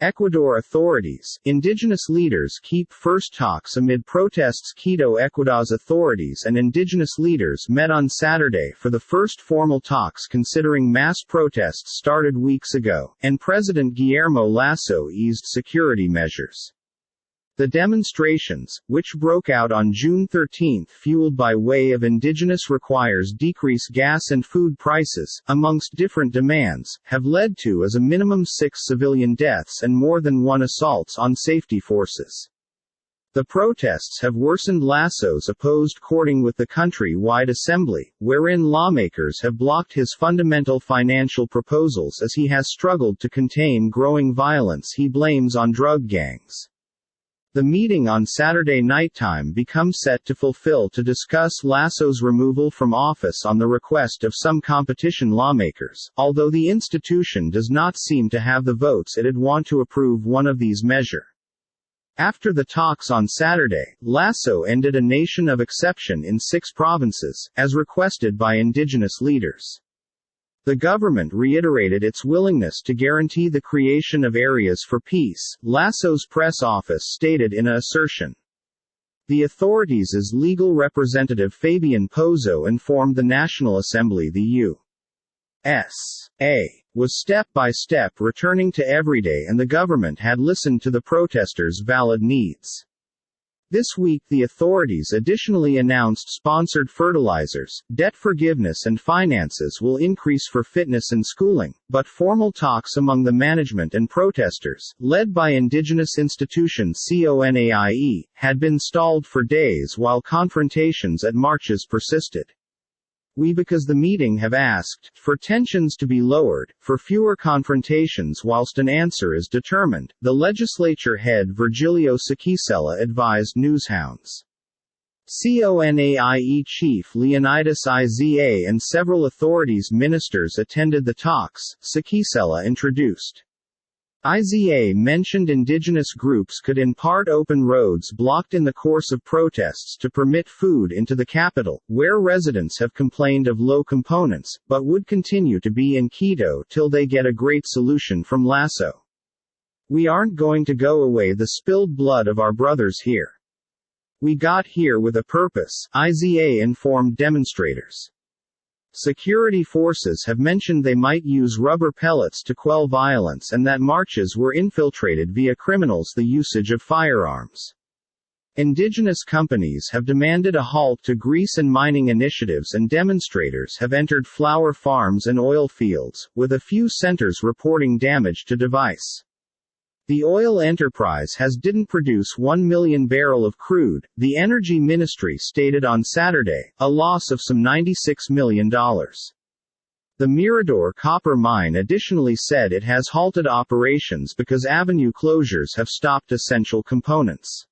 Ecuador authorities. Indigenous leaders keep first talks amid protests. Ecuador's authorities and indigenous leaders met on Saturday for the first formal talks considering mass protests started weeks ago, and President Guillermo Lasso eased security measures. The demonstrations, which broke out on June 13, fueled by way of indigenous requires decrease gas and food prices, amongst different demands, have led to as a minimum 6 civilian deaths and more than 1 assaults on safety forces. The protests have worsened. Lasso's opposed courting with the country-wide assembly, wherein lawmakers have blocked his fundamental financial proposals as he has struggled to contain growing violence he blames on drug gangs. The meeting on Saturday nighttime becomes set to discuss Lasso's removal from office on the request of some competition lawmakers, although the institution does not seem to have the votes it'd want to approve one of these measures. After the talks on Saturday, Lasso ended a nation of exception in 6 provinces, as requested by indigenous leaders. The government reiterated its willingness to guarantee the creation of areas for peace, Lasso's press office stated in an assertion. The authorities' legal representative Fabian Pozo informed the National Assembly the U.S.A. was step by step returning to everyday and the government had listened to the protesters' valid needs. This week the authorities additionally announced sponsored fertilizers, debt forgiveness and finances will increase for fitness and schooling, but formal talks among the management and protesters, led by indigenous institution CONAIE, had been stalled for days while confrontations at marches persisted. Because the meeting have asked for tensions to be lowered, for fewer confrontations whilst an answer is determined, the legislature head Virgilio Sakisela advised newshounds. CONAIE chief Leonidas Iza and several authorities ministers attended the talks, Sakisela introduced. Iza mentioned indigenous groups could in part open roads blocked in the course of protests to permit food into the capital, where residents have complained of low components, but would continue to be in Quito till they get a great solution from Lasso. We aren't going to go away the spilled blood of our brothers here. We got here with a purpose, Iza informed demonstrators. Security forces have mentioned they might use rubber pellets to quell violence and that marches were infiltrated via criminals the usage of firearms. Indigenous companies have demanded a halt to grease and mining initiatives and demonstrators have entered flower farms and oil fields, with a few centers reporting damage to device. The oil enterprise didn't produce 1 million barrel of crude, the Energy Ministry stated on Saturday, a loss of some $96 million. The Mirador copper mine additionally said it has halted operations because avenue closures have stopped essential components.